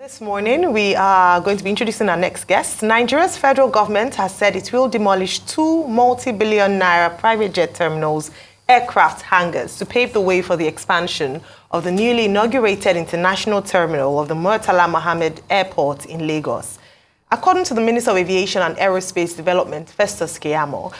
This morning, we are going to be introducing our next guest. Nigeria's federal government has said it will demolish 2 multi-billion naira private jet terminals, aircraft hangars, to pave the way for the expansion of the newly inaugurated international terminal of the Murtala Muhammed Airport in Lagos. According to the Minister of Aviation and Aerospace Development, Festus Keyamo,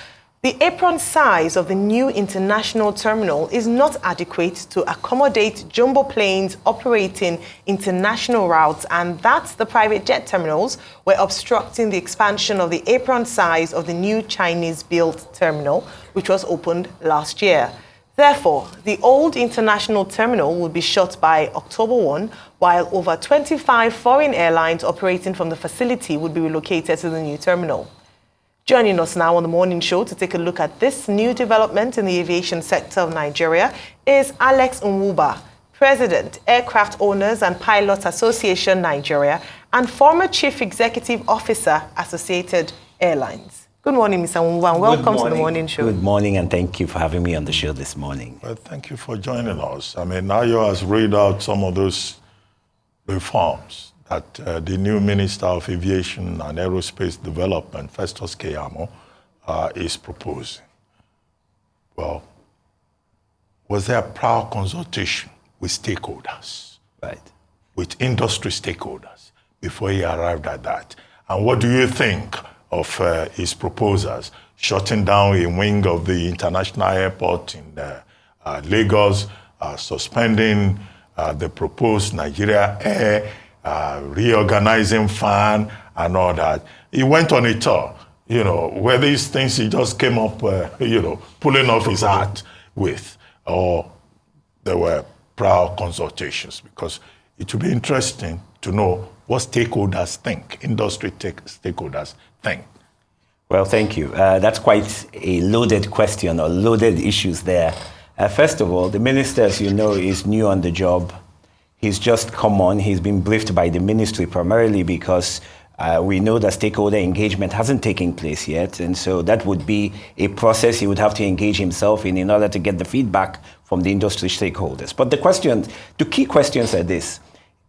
the apron size of the new international terminal is not adequate to accommodate jumbo planes operating international routes, and that the private jet terminals were obstructing the expansion of the apron size of the new Chinese-built terminal, which was opened last year. Therefore, the old international terminal will be shut by October 1, while over 25 foreign airlines operating from the facility would be relocated to the new terminal. Joining us now on the morning show to take a look at this new development in the aviation sector of Nigeria is Alex Nwuba, President, Aircraft Owners and Pilots Association Nigeria, and former Chief Executive Officer, Associated Airlines. Good morning, Mr. Nwuba, and welcome to the morning show. Good morning, and thank you for having me on the show this morning. Well, thank you for joining us. Nayo has read out some of those reforms that the new Minister of Aviation and Aerospace Development, Festus Keyamo, is proposing. Well, was there a prior consultation with stakeholders? Right. With industry stakeholders before he arrived at that? And what do you think of his proposals, shutting down a wing of the international airport in Lagos, suspending the proposed Nigeria Air, reorganizing FAN and all that? He went on a tour, where these things he just came up, pulling off his hat with, or there were prior consultations, because it would be interesting to know what stakeholders think, industry stakeholders think. Well, thank you. That's quite a loaded question or loaded issues there. First of all, the minister, as you know, is new on the job. He's just come on. He's been briefed by the ministry primarily because we know that stakeholder engagement hasn't taken place yet. And so that would be a process he would have to engage himself in order to get the feedback from the industry stakeholders. But the key questions are this.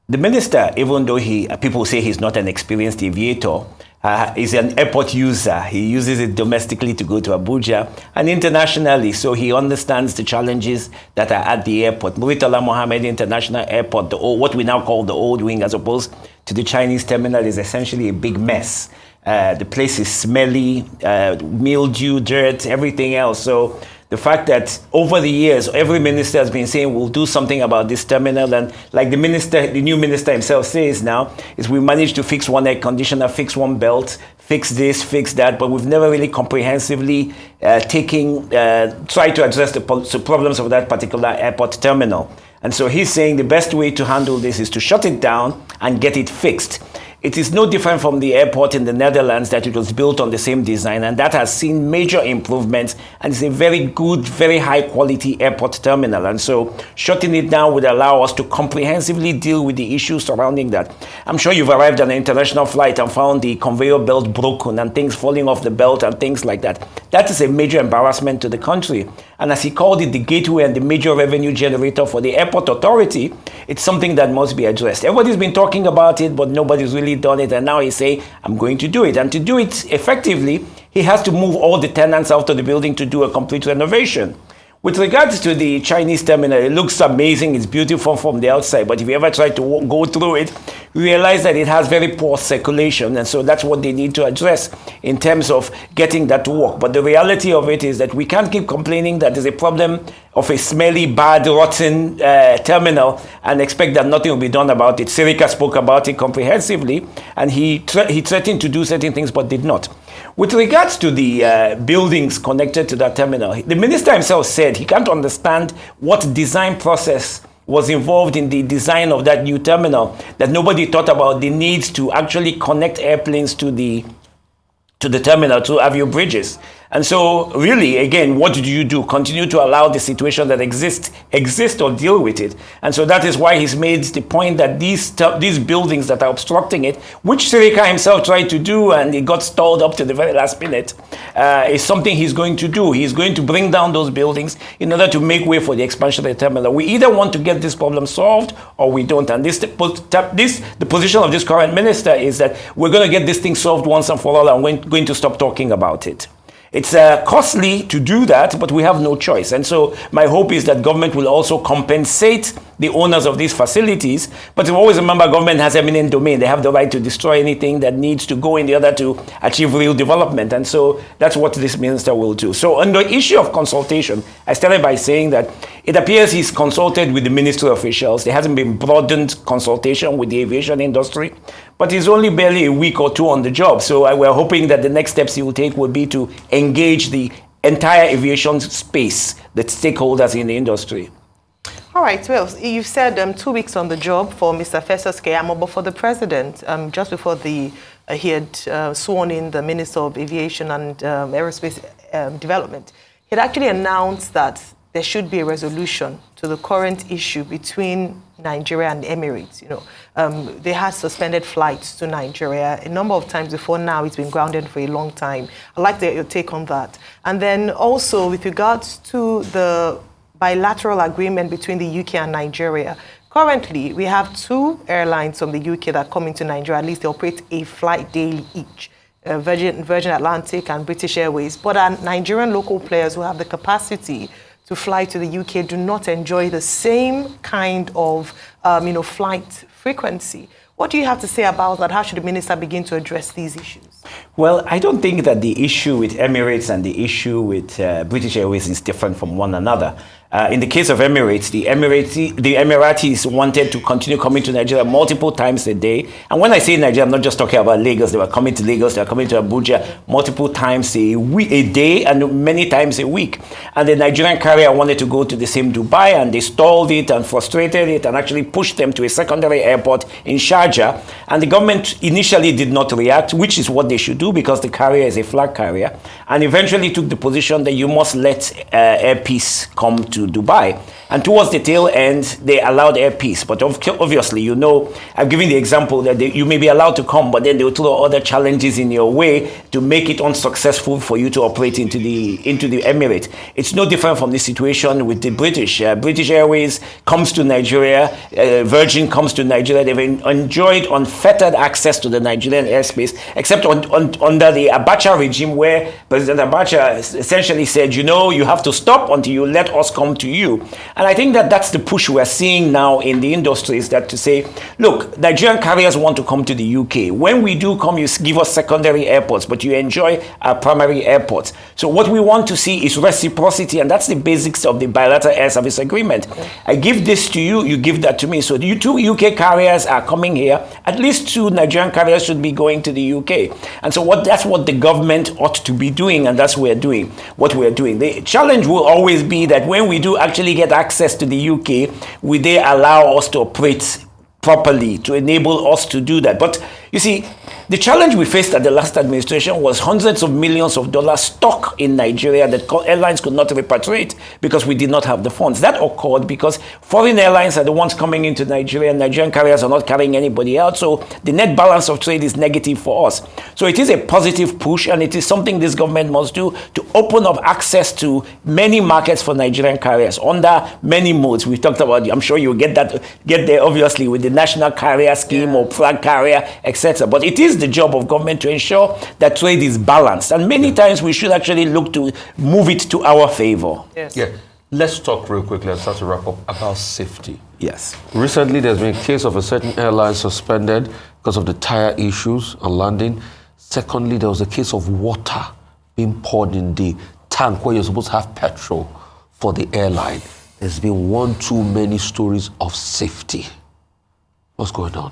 The minister, even though people say he's not an experienced aviator, is an airport user. He uses it domestically to go to Abuja and internationally, so he understands the challenges that are at the airport. Murtala Muhammed International Airport, what we now call the old wing, as opposed to the Chinese terminal, is essentially a big mess. The place is smelly, mildew, dirt, everything else. So the fact that over the years, every minister has been saying, we'll do something about this terminal. And like the new minister himself says now, is we managed to fix one air conditioner, fix one belt, fix this, fix that, but we've never really comprehensively tried to address the problems of that particular airport terminal. And so he's saying the best way to handle this is to shut it down and get it fixed. It is no different from the airport in the Netherlands, that it was built on the same design, and that has seen major improvements, and it's a very good, very high quality airport terminal. And so shutting it down would allow us to comprehensively deal with the issues surrounding that. I'm sure you've arrived on an international flight and found the conveyor belt broken and things falling off the belt and things like that. That is a major embarrassment to the country. And as he called it, the gateway and the major revenue generator for the airport authority, it's something that must be addressed. Everybody's been talking about it, but nobody's really done it. And now he's saying, I'm going to do it. And to do it effectively, he has to move all the tenants out of the building to do a complete renovation. With regards to the Chinese terminal, it looks amazing. It's beautiful from the outside. But if you ever try to go through it, you realize that it has very poor circulation. And so that's what they need to address in terms of getting that to work. But the reality of it is that we can't keep complaining that there's a problem of a smelly, bad, rotten terminal and expect that nothing will be done about it. Sirika spoke about it comprehensively, and he threatened to do certain things but did not. With regards to the buildings connected to that terminal, the minister himself said he can't understand what design process was involved in the design of that new terminal, that nobody thought about the need to actually connect airplanes to the terminal, to Avio bridges. And so really, again, what do you do? Continue to allow the situation that exist or deal with it. And so that is why he's made the point that these buildings that are obstructing it, which Sirika himself tried to do and it got stalled up to the very last minute, is something he's going to do. He's going to bring down those buildings in order to make way for the expansion of the terminal. We either want to get this problem solved or we don't. And the position of this current minister is that we're going to get this thing solved once and for all, and we're going to stop talking about it. It's costly to do that, but we have no choice. And so my hope is that government will also compensate the owners of these facilities. But you always remember, government has eminent domain. They have the right to destroy anything that needs to go in order to achieve real development. And so that's what this minister will do. So on the issue of consultation, I started by saying that it appears he's consulted with the ministry officials. There hasn't been broadened consultation with the aviation industry. But he's only barely a week or two on the job. So we're hoping that the next steps he will take will be to engage the entire aviation space, the stakeholders in the industry. All right, well, you've said 2 weeks on the job for Mr. Festus Keyamo, but for the president, just before he had sworn in the Minister of Aviation and Aerospace Development, he had actually announced that there should be a resolution to the current issue between Nigeria and Emirates. They had suspended flights to Nigeria a number of times before now. It's been grounded for a long time. I'd like your take on that. And then also with regards to the bilateral agreement between the UK and Nigeria. Currently, we have 2 airlines from the UK that come into Nigeria. At least they operate a flight daily each. Virgin Atlantic and British Airways. But our Nigerian local players who have the capacity to fly to the UK do not enjoy the same kind of flight frequency. What do you have to say about that? How should the minister begin to address these issues? Well, I don't think that the issue with Emirates and the issue with British Airways is different from one another. In the case of Emirates, the Emiratis wanted to continue coming to Nigeria multiple times a day. And when I say Nigeria, I'm not just talking about Lagos. They were coming to Lagos, they were coming to Abuja multiple times a day and many times a week. And the Nigerian carrier wanted to go to the same Dubai, and they stalled it and frustrated it and actually pushed them to a secondary airport in Sharjah. And the government initially did not react, which is what they should do because the carrier is a flag carrier, and eventually took the position that you must let Air Peace come to Dubai. And towards the tail end, they allowed Air Peace. But obviously, I've given the example that you may be allowed to come, but then they will throw other challenges in your way to make it unsuccessful for you to operate into the Emirates. It's no different from the situation with the British. British Airways comes to Nigeria, Virgin comes to Nigeria. They've enjoyed unfettered access to the Nigerian airspace, except under the Abacha regime, where President Abacha essentially said, you have to stop until you let us come to you. And I think that that's the push we're seeing now in the industry, is that to say, look, Nigerian carriers want to come to the UK. When we do come, you give us secondary airports, but you enjoy our primary airports. So what we want to see is reciprocity, and that's the basics of the bilateral air service agreement. I give this to you, you give that to me. So you 2 UK carriers are coming here. At least 2 Nigerian carriers should be going to the UK. And so that's what the government ought to be doing, and that's what we're doing. The challenge will always be that when we do actually get access to the UK, will they allow us to operate properly to enable us to do that? But you see, the challenge we faced at the last administration was hundreds of millions of dollars stuck in Nigeria that airlines could not repatriate because we did not have the funds. That occurred because foreign airlines are the ones coming into Nigeria, and Nigerian carriers are not carrying anybody else. So the net balance of trade is negative for us. So it is a positive push, and it is something this government must do to open up access to many markets for Nigerian carriers under many modes. We talked about, I'm sure you'll get there obviously with the national carrier scheme or flag carrier, etc. But it is the job of government to ensure that trade is balanced. And many times we should actually look to move it to our favor. Yes. Yeah. Let's talk real quickly and start to wrap up about safety. Yes. Recently, there's been a case of a certain airline suspended because of the tire issues on landing. Secondly, there was a case of water being poured in the tank where you're supposed to have petrol for the airline. There's been one too many stories of safety. What's going on?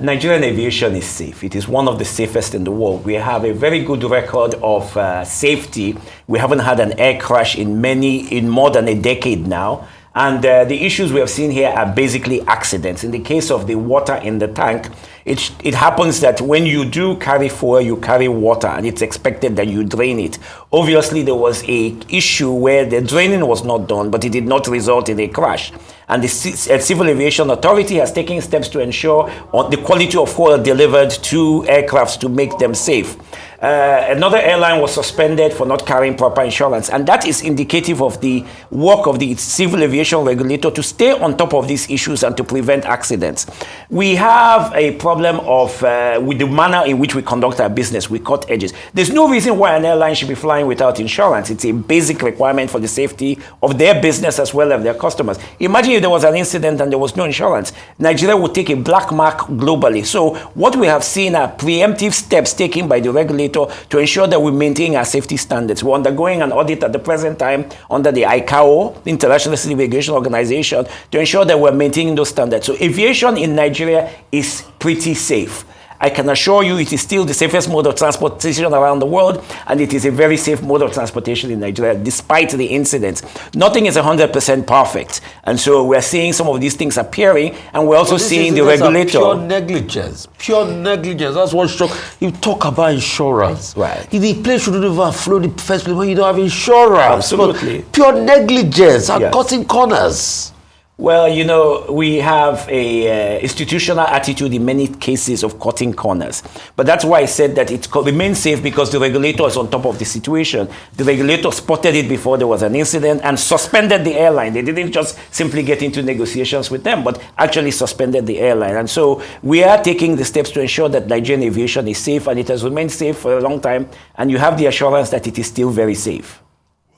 Nigerian aviation is safe. It is one of the safest in the world. We have a very good record of safety. We haven't had an air crash in more than a decade now. And the issues we have seen here are basically accidents. In the case of the water in the tank, it happens that when you do carry fuel, you carry water, and it's expected that you drain it. Obviously, there was an issue where the draining was not done, but it did not result in a crash. And the Civil Aviation Authority has taken steps to ensure the quality of fuel delivered to aircrafts to make them safe. Another airline was suspended for not carrying proper insurance, and that is indicative of the work of the civil aviation regulator to stay on top of these issues and to prevent accidents. We have a problem of with the manner in which we conduct our business. We cut edges. There's no reason why an airline should be flying without insurance. It's a basic requirement for the safety of their business as well as their customers. Imagine if there was an incident and there was no insurance. Nigeria would take a black mark globally. So what we have seen are preemptive steps taken by the regulator to ensure that we maintain our safety standards. We're undergoing an audit at the present time under the ICAO, the International Civil Aviation Organization, to ensure that we're maintaining those standards. So aviation in Nigeria is pretty safe. I can assure you it is still the safest mode of transportation around the world, and it is a very safe mode of transportation in Nigeria, despite the incidents. Nothing is 100% perfect. And so we're seeing some of these things appearing, and we're also seeing the regulator. Pure negligence. Pure negligence. That's what shock. You talk about insurance. Right. If the plane shouldn't even flow the first place when you don't have insurance. Absolutely. But pure negligence and Yes. cutting corners. Well, you know, we have a institutional attitude in many cases of cutting corners. But that's why I said that it remains safe, because the regulator is on top of the situation. The regulator spotted it before there was an incident and suspended the airline. They didn't just simply get into negotiations with them, but actually suspended the airline. And so we are taking the steps to ensure that Nigerian aviation is safe, and it has remained safe for a long time. And you have the assurance that it is still very safe.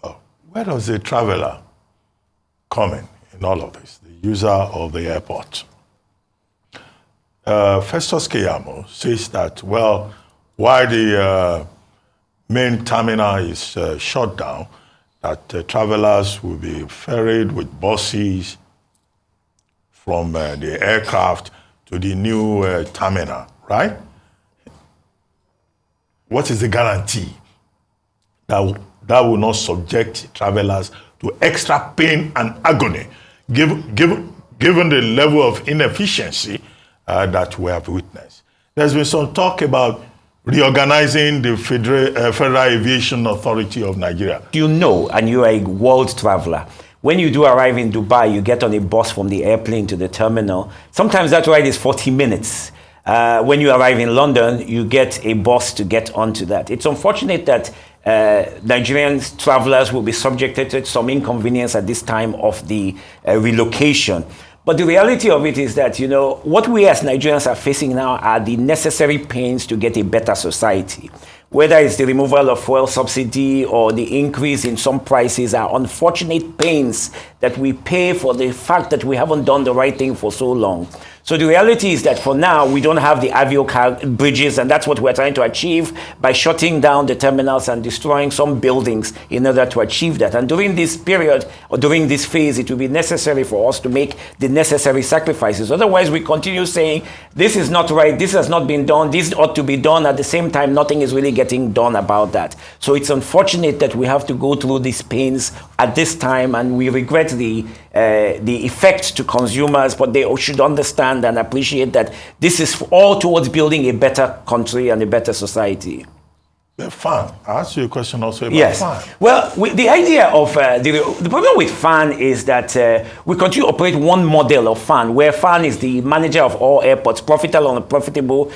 Well, where does the traveler come in all of this, the user of the airport? Festus Keyamo says that, well, while the main terminal is shut down, that travelers will be ferried with buses from the aircraft to the new terminal, right? What is the guarantee that will not subject travelers to extra pain and agony, given the level of inefficiency that we have witnessed? There's been some talk about reorganizing the Federal Aviation Authority of Nigeria. You know, and you are a world traveler, when you do arrive in Dubai, you get on a bus from the airplane to the terminal. Sometimes that ride is 40 minutes. When you arrive in London, you get a bus to get onto that. It's unfortunate that Nigerian travelers will be subjected to some inconvenience at this time of the relocation. But the reality of it is that, you know, what we as Nigerians are facing now are the necessary pains to get a better society. Whether it's the removal of fuel subsidy or the increase in some prices, are unfortunate pains that we pay for the fact that we haven't done the right thing for so long. So the reality is that for now, we don't have the avio bridges, and that's what we're trying to achieve by shutting down the terminals and destroying some buildings in order to achieve that. And during this period, or during this phase, it will be necessary for us to make the necessary sacrifices. Otherwise, we continue saying, this is not right, this has not been done, this ought to be done. At the same time, nothing is really getting done about that. So it's unfortunate that we have to go through these pains at this time, and we regret the effect to consumers, but they should understand and appreciate that this is all towards building a better country and a better society. FAN. I asked you a question also about yes. FAN. Well, the idea of the problem with FAN is that we continue to operate one model of FAN, where FAN is the manager of all airports, profitable and unprofitable,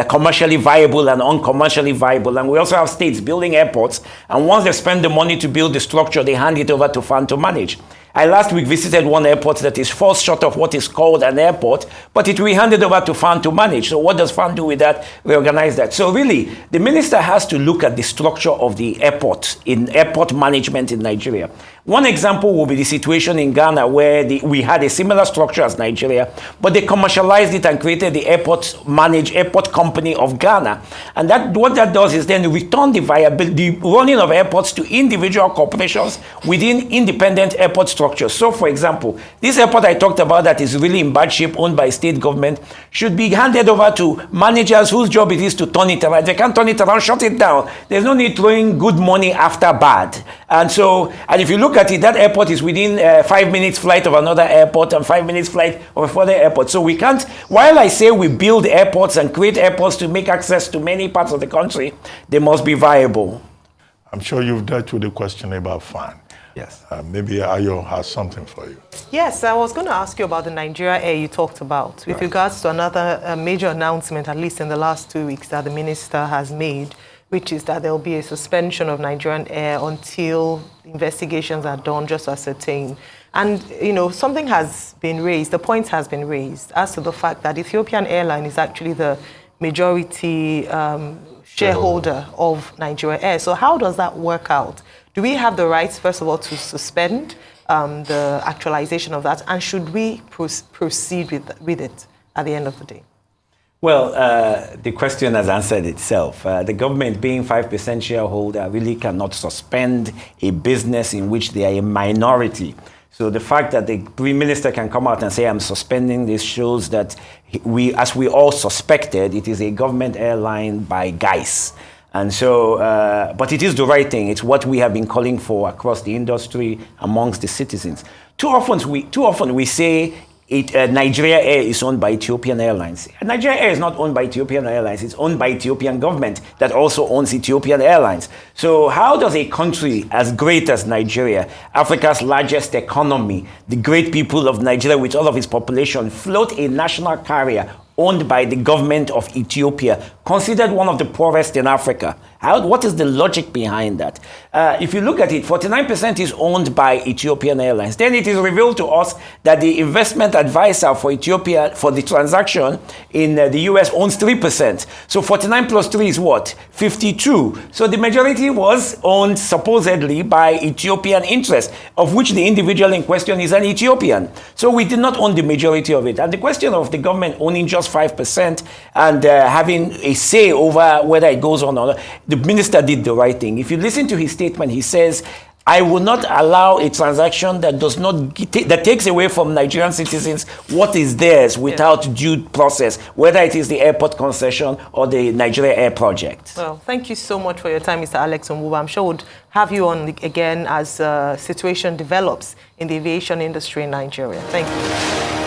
commercially viable and uncommercially viable. And we also have states building airports, and once they spend the money to build the structure, they hand it over to FAN to manage. I last week visited one airport that is falls short of what is called an airport, but it will be handed over to FAN to manage. So what does FAN do with that? Reorganize that. So really, the minister has to look at the structure of the airport, in airport management in Nigeria. One example will be the situation in Ghana, where we had a similar structure as Nigeria, but they commercialized it and created the airport company of Ghana. And what that does is then return the running of airports to individual corporations within independent airport structures. So, for example, this airport I talked about that is really in bad shape, owned by state government, should be handed over to managers whose job it is to turn it around. If they can't turn it around, shut it down. There's no need throwing good money after bad. And if you look look at it, that airport is within 5 minutes flight of another airport and 5 minutes flight of a further airport. So we can't, while I say we build airports and create airports to make access to many parts of the country, they must be viable. I'm sure you've dealt with the question about FAN. Yes. Maybe Ayo has something for you. Yes, I was going to ask you about the Nigeria Air you talked about with regards to another major announcement, at least in the last 2 weeks, that the minister has made, which is that there will be a suspension of Nigerian Air until investigations are done, just to ascertain. And, you know, something has been raised, the point has been raised as to the fact that Ethiopian Airline is actually the majority shareholder of Nigeria Air. So how does that work out? Do we have the rights, first of all, to suspend the actualization of that? And should we proceed with it at the end of the day? Well, the question has answered itself. The government, being 5% shareholder, really cannot suspend a business in which they are a minority. So the fact that the Prime Minister can come out and say, I'm suspending this, shows that as we all suspected, it is a government airline by guise. And so, but it is the right thing. It's what we have been calling for across the industry, amongst the citizens. Too often we say Nigeria Air is owned by Ethiopian Airlines. Nigeria Air is not owned by Ethiopian Airlines. It's owned by Ethiopian government that also owns Ethiopian Airlines. So how does a country as great as Nigeria, Africa's largest economy, the great people of Nigeria with all of its population, float a national carrier owned by the government of Ethiopia, considered one of the poorest in Africa? What is the logic behind that? If you look at it, 49% is owned by Ethiopian Airlines. Then it is revealed to us that the investment advisor for Ethiopia, for the transaction in the US, owns 3%. So 49 plus 3 is what? 52. So the majority was owned supposedly by Ethiopian interests, of which the individual in question is an Ethiopian. So we did not own the majority of it. And the question of the government owning just 5% and having a say over whether it goes on or not, the minister did the right thing. If you listen to his statement, he says, I will not allow a transaction that does not that takes away from Nigerian citizens what is theirs without due process, whether it is the airport concession or the Nigeria Air project. Well, thank you so much for your time, Mr. Alex Nwuba. I'm sure we'll have you on again as situation develops in the aviation industry in Nigeria. Thank you.